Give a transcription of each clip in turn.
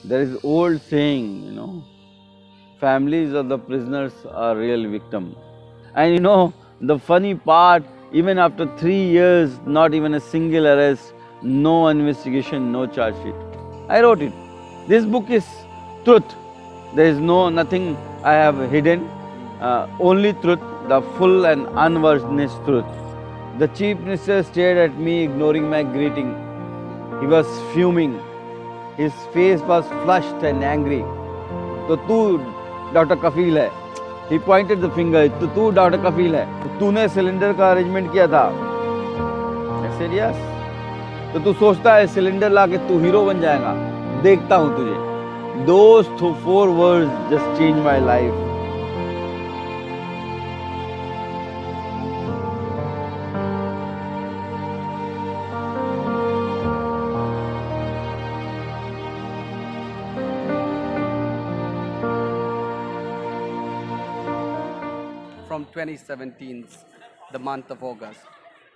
There is old saying, families of the prisoners are real victim. And the funny part, even after 3 years, not even a single arrest, no investigation, no charge sheet. I wrote it. This book is truth. There is nothing I have hidden. Only truth, the full and unvarnished truth. The chief minister stared at me, ignoring my greeting. He was fuming. His face was flushed and angry. तो तू doctor कफील है. He pointed the finger. तो तू doctor कफील है. तो तूने cylinder का arrangement किया था. I said yes. तो तू सोचता है सिलेंडर लाके तू हीरो बन जाएगा. देखता हूँ तुझे. Those 4 words just changed my life. From 2017, the month of August,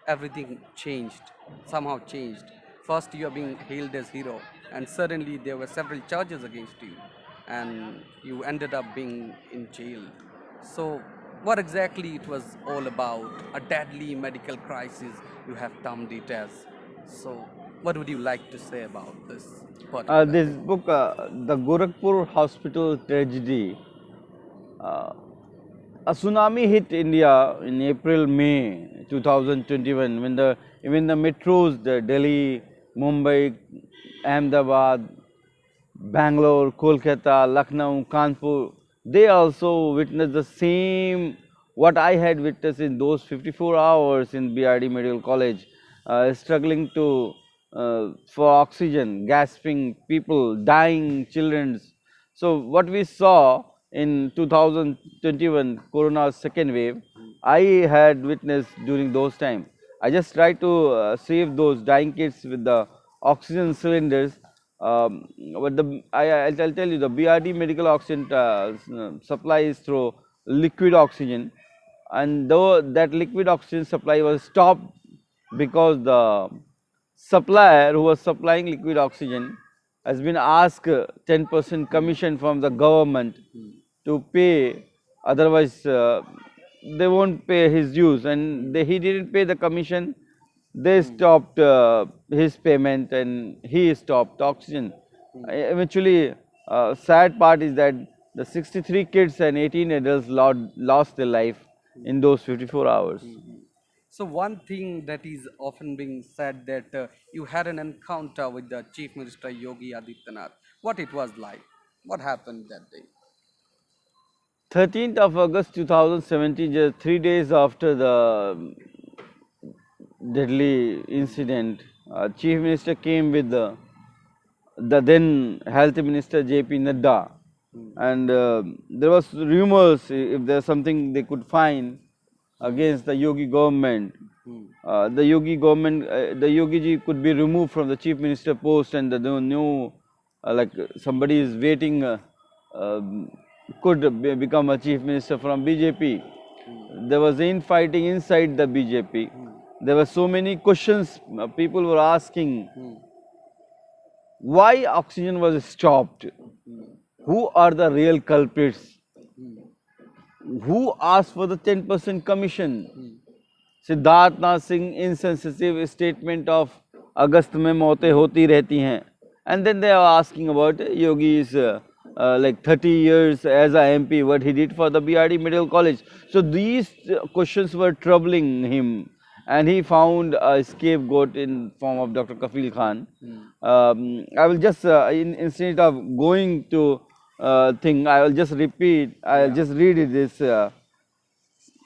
everything changed, somehow changed. First, you are being hailed as hero, and suddenly there were several charges against you, and you ended up being in jail. So, what exactly it was all about? A deadly medical crisis, you have termed it as. So, what would you like to say about this particular This thing? book, the Gorakhpur Hospital Tragedy, a tsunami hit India in April-May 2021 when even the metros, the Delhi, Mumbai, Ahmedabad, Bangalore, Kolkata, Lucknow, Kanpur, they also witnessed the same what I had witnessed in those 54 hours in BRD Medical College, struggling for oxygen, gasping people, dying children. So what we saw in 2021 Corona's second wave, I had witnessed during those time. I just tried to save those dying kids with the oxygen cylinders. But I'll tell you, the BRD medical oxygen supply is through liquid oxygen, and though that liquid oxygen supply was stopped because the supplier who was supplying liquid oxygen has been asked 10% commission from the government to pay, otherwise they won't pay his dues, and he didn't pay the commission. They stopped his payment and he stopped oxygen. Eventually, sad part is that the 63 kids and 18 adults lost their life in those 54 hours. So one thing that is often being said that you had an encounter with the Chief Minister Yogi Adityanath. What it was like? What happened that day? 13th of August 2017, just 3 days after the deadly incident, Chief Minister came with the then Health Minister J.P. Nadda, and there was rumors if there's something they could find against the Yogi government. The Yogi ji could be removed from the Chief Minister post, and the new like somebody is waiting could become a Chief Minister from BJP. There was infighting inside the BJP. There were so many questions people were asking. Why oxygen was stopped? Who are the real culprits? Who asked for the 10% commission? Siddharth Nath Singh insensitive statement of अगस्त में मौतें होती रहती हैं, and then they are asking about Yogi's like 30 years as a MP, what he did for the BRD Medical College. So these questions were troubling him, and he found a scapegoat in form of Dr. Kafeel Khan. I will just instead of going to thing, I will just repeat. I will just read it. This.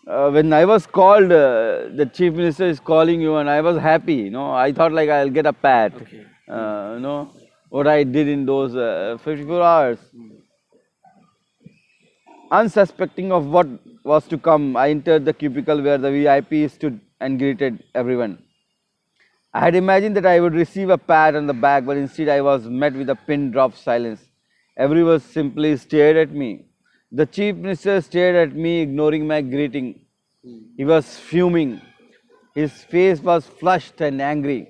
When I was called, the chief minister is calling you, and I was happy. I thought like I'll get a pat. Okay. What I did in those 54 hours. Unsuspecting of what was to come, I entered the cubicle where the VIP stood and greeted everyone. I had imagined that I would receive a pat on the back, but instead I was met with a pin drop silence. Everyone simply stared at me. The chief minister stared at me, ignoring my greeting. He was fuming. His face was flushed and angry.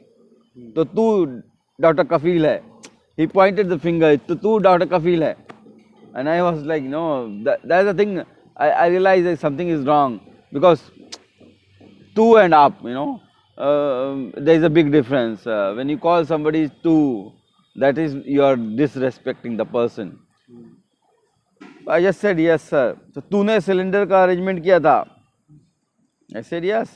तो तू doctor कफील है. he pointed the finger, tu Dr. Kafeel hai. And I was like, no, that's the thing. I realized that something is wrong because two and up, there is a big difference. When you call somebody two, that is you are disrespecting the person. I just said yes, sir. तो तूने cylinder का arrangement किया था? I said yes.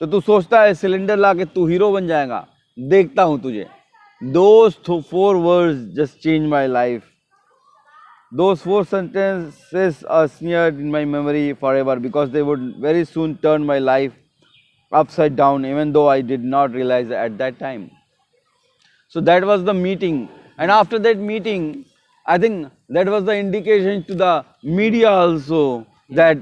तो तू सोचता है cylinder लाके तू हीरो बन जाएगा? देखता हूँ तुझे. Those four words just changed my life. Those four sentences are smeared in my memory forever because they would very soon turn my life upside down, even though I did not realize at that time. So that was the meeting, and after that meeting, I think that was the indication to the media also that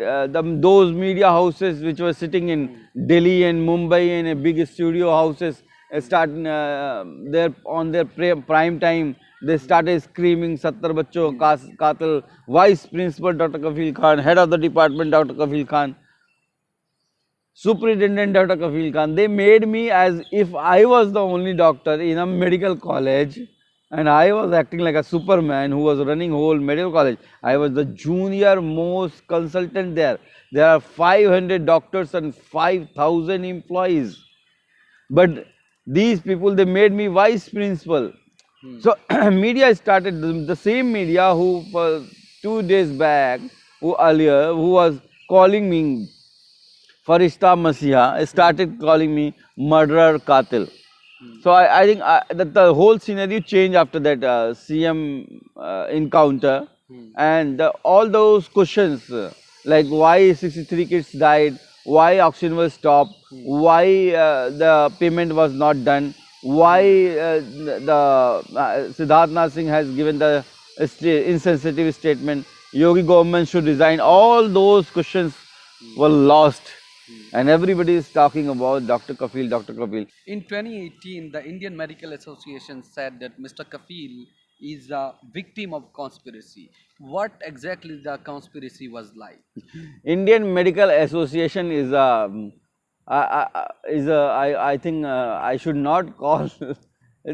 those media houses which were sitting in Delhi and Mumbai in a big studio houses start their on their prime time. They started screaming, "Sattar bachcho katil." Vice Principal Dr. Kafeel Khan, Head of the Department Dr. Kafeel Khan, Superintendent Dr. Kafeel Khan, they made me as if I was the only doctor in a medical college and I was acting like a superman who was running whole medical college. I was the junior most consultant there. There are 500 doctors and 5,000 employees. But these people, they made me vice principal. So media started, the same media who for 2 days back, who earlier, who was calling me Farishta Masiha, started calling me murderer Katil. So I think that the whole scenario changed after that CM encounter, and all those questions like why 63 kids died, why oxygen was stopped, why the payment was not done, why Siddharth Nath Singh has given the insensitive statement, Yogi government should resign. All those questions were lost, and everybody is talking about Dr. Kafeel, Dr. Kafeel. In 2018, the Indian Medical Association said that Mr. Kafeel is a victim of conspiracy. What exactly the conspiracy was like? Indian Medical Association is I think I should not call.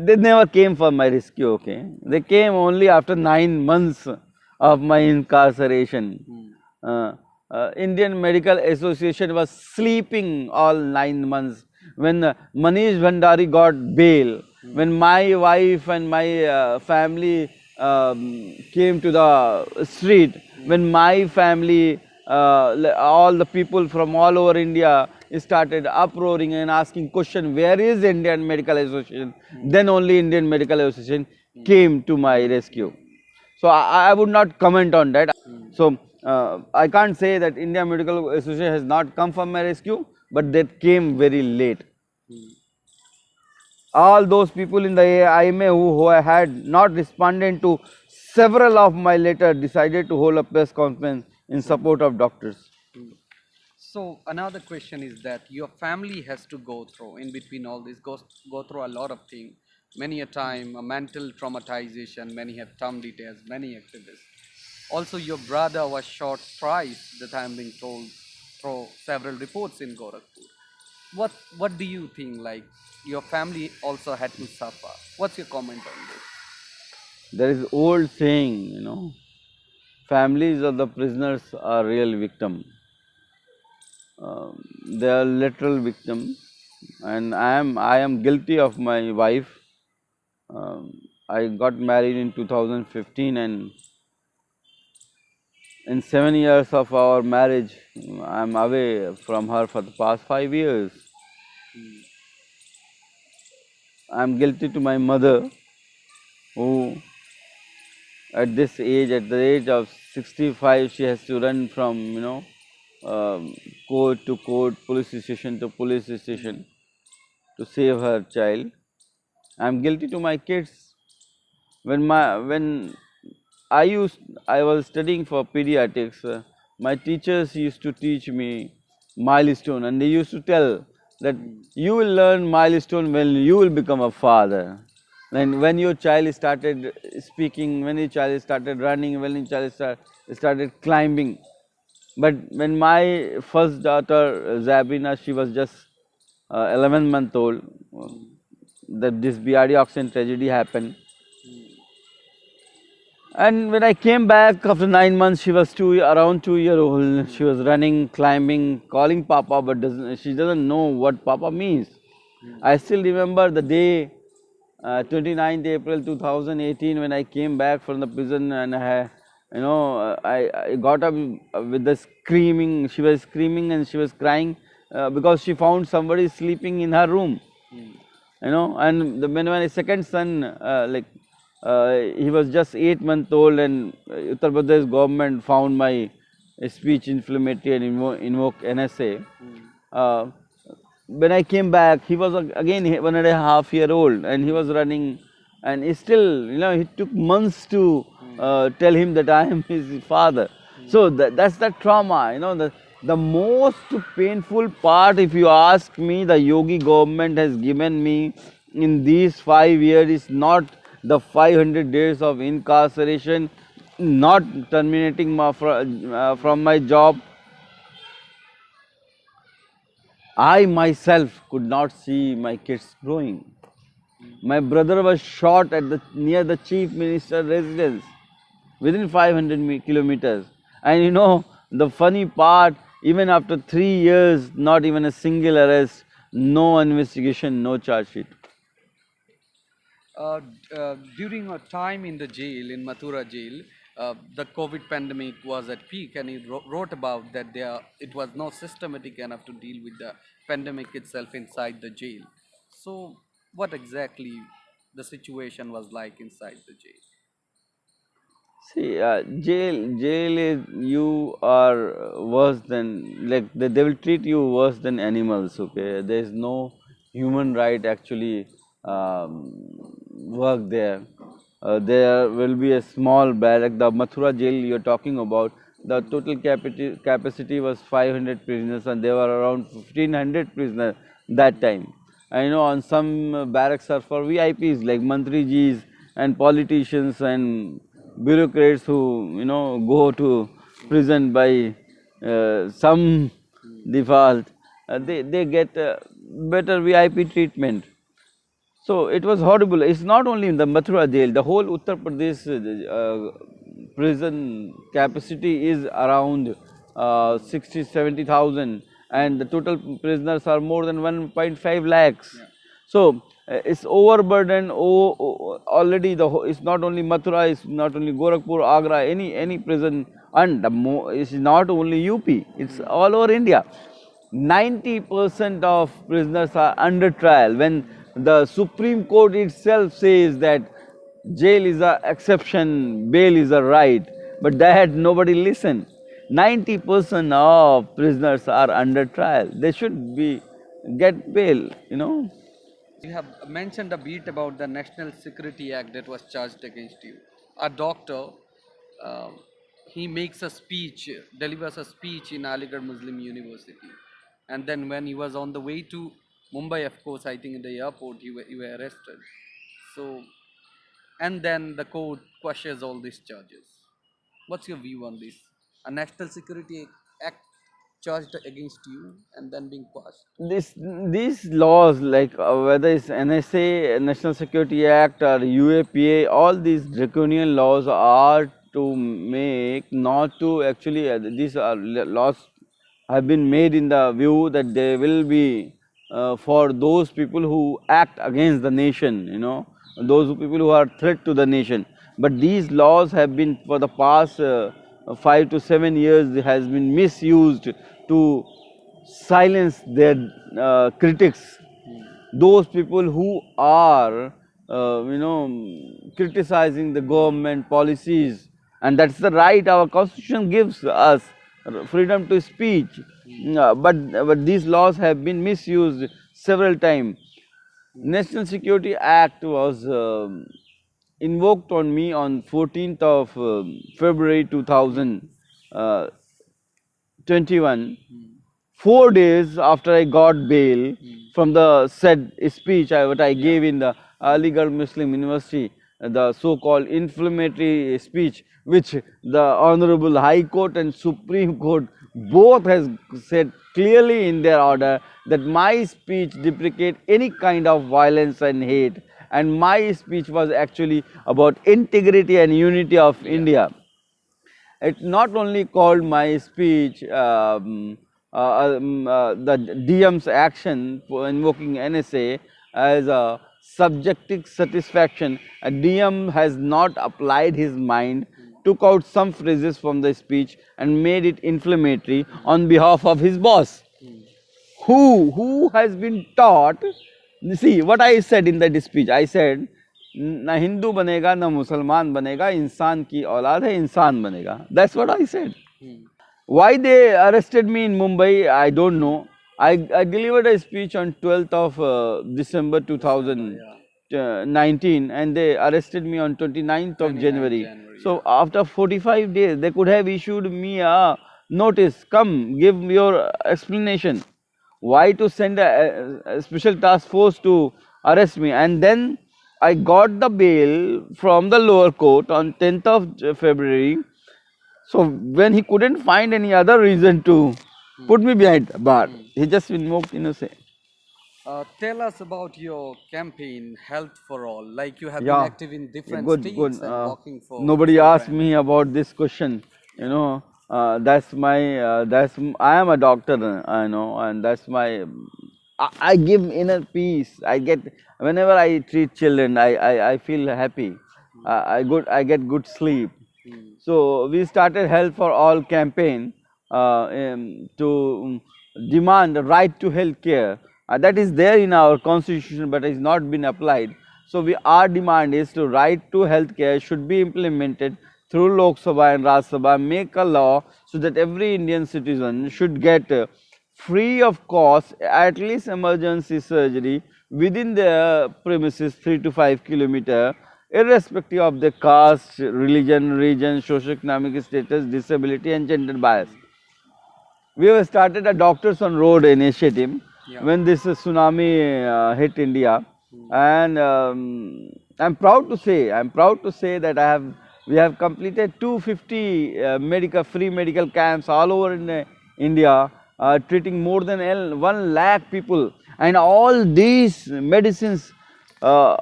They never came for my rescue. Okay, they came only after 9 months of my incarceration. Indian Medical Association was sleeping all 9 months when Manish Bhandari got bail. When my wife and my family came to the street, when my family, all the people from all over India started uproaring and asking question, where is Indian Medical Association? Then only Indian Medical Association came to my rescue. So I would not comment on that. So I can't say that Indian Medical Association has not come for my rescue, but they came very late. All those people in the IMA who had not responded to several of my letters decided to hold a press conference in support of doctors. So another question is that your family has to go through in between all this, go through a lot of things. Many a time, a mental traumatization. Many have termed it as many activists. Also, your brother was shot twice, that I am being told, through several reports in Gorakhpur. What do you think? Like your family also had to suffer. What's your comment on this? There is old saying, families of the prisoners are real victim. They are literal victim, and I am guilty of my wife. I got married in 2015, and in 7 years of our marriage, I am away from her for the past 5 years. I am guilty to my mother, who at this age, at the age of 65, she has to run from, court to court, police station to police station to save her child. I am guilty to my kids. When I was studying for pediatrics, my teachers used to teach me milestone, and they used to tell that you will learn milestone when you will become a father. And when your child started speaking, when your child started running, when your child started climbing. But when my first daughter, Zabina, she was just 11 months old, that this BRD oxygen tragedy happened. And when I came back after 9 months, she was around 2 year old. She was running, climbing, calling Papa, but she doesn't know what Papa means. I still remember the day, 29th April 2018, when I came back from the prison, and I got up with the screaming. She was screaming and she was crying because she found somebody sleeping in her room. And when my second son, he was just 8 months old, and Uttar Pradesh government found my speech inflammatory and invoke NSA. Uh, when I came back, he was again 1.5 year old, and he was running, and he still, it took months to tell him that I am his father. So that's the trauma, the most painful part, if you ask me, the Yogi government has given me in these 5 years is not the 500 days of incarceration, not terminating from my job. I myself could not see my kids growing. My brother was shot at near the chief minister's residence within 500 kilometers. And the funny part, even after 3 years, not even a single arrest, no investigation, no charge sheet. During our time in the jail, in Mathura jail, the COVID pandemic was at peak, and he wrote about that it was not systematic enough to deal with the pandemic itself inside the jail. So, what exactly the situation was like inside the jail? See, jail is, you are worse than, like, they will treat you worse than animals, okay? There is no human right actually work there. There will be a small barrack, the Mathura jail you are talking about, the total capacity was 500 prisoners, and there were around 1500 prisoners that time. I know on some barracks are for VIPs like Mantriji and politicians and bureaucrats who go to prison by some default. They get better VIP treatment. So it was horrible. It's not only in the Mathura jail, the whole Uttar Pradesh prison capacity is around 60, 70,000, and the total prisoners are more than 1.5 lakhs. Yeah. So it's overburdened. Already it's not only Mathura, it's not only Gorakhpur, Agra, any prison, and it's not only UP. It's all over India. 90% of prisoners are under trial, when the Supreme Court itself says that jail is an exception, bail is a right, but that nobody listen. 90% of prisoners are under trial. They should be get bail. You have mentioned a bit about the National Security Act that was charged against you. A doctor, uh, he makes a speech, delivers a speech in Aligarh Muslim University. And then when he was on the way to Mumbai, of course, I think in the airport, he were arrested. So, and then the court quashes all these charges. What's your view on this? A National Security Act charged against you and then being quashed. These laws, like whether it's NSA, National Security Act, or UAPA, all these draconian laws are to make, not to actually, these are laws have been made in the view that they will be for those people who act against the nation, those people who are threat to the nation. But these laws have been for the past 5 to 7 years has been misused to silence their critics, those people who are, criticizing the government policies, and that's the right our constitution gives us, freedom to speech. But these laws have been misused several times. National Security Act was invoked on me on 14th of February 2021, 4 days after I got bail from the said speech what I gave in the Aligarh Muslim University, the so-called inflammatory speech, which the Honorable High Court and Supreme Court both has said clearly in their order that my speech deprecate any kind of violence and hate, and my speech was actually about integrity and unity of India. It not only called my speech the DM's action for invoking NSA as a subjective satisfaction. A DM has not applied his mind, took out some phrases from the speech and made it inflammatory on behalf of his boss. Who has been taught? See what I said in that speech. I said ना हिंदू बनेगा ना मुसलमान बनेगा, इंसान की औलाद है, इंसान बनेगा. That's what I said. Why they arrested me in Mumbai, I don't know. I delivered a speech on 12th of December 2019 and they arrested me on 29th of January. So after 45 days, they could have issued me a notice, come give your explanation. Why to send a special task force to arrest me? And then I got the bail from the lower court on 10th of February. So when he couldn't find any other reason to put me behind bar, he just invoked innocence. Tell us about your campaign, Health for All. Like you have been Yeah, active in different good, states good. and working Nobody for asked and me about this question. You know, that's my I am a doctor. I know, and that's my. I give inner peace. I get whenever I treat children, I feel happy. I get good sleep. So we started Health for All campaign to demand the right to health care. That is there in our constitution but has not been applied. So our demand is to right to health care should be implemented through Lok Sabha and Rajya Sabha, make a law so that every Indian citizen should get free of cost at least emergency surgery within their premises 3 to 5 kilometer, irrespective of their caste, religion, region, socio-economic status, disability and gender bias. We have started a Doctors on Road initiative when this tsunami hit India, and I'm proud to say that we have completed 250 free medical camps all over in India, treating more than 1 lakh people, and all these medicines uh,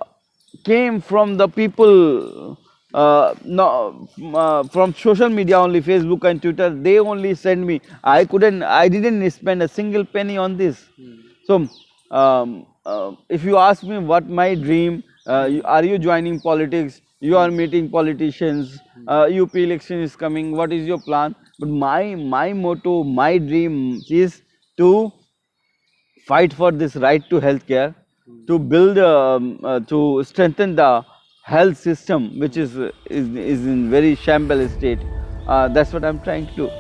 came from the people no, from social media only, Facebook and Twitter. They only send me. I didn't spend a single penny on this. So if you ask me what my dream, are you joining politics, you are meeting politicians, UP election is coming, what is your plan? But my motto, my dream is to fight for this right to health care, to build, to strengthen the health system, which is in very shambles state. That's what I'm trying to do.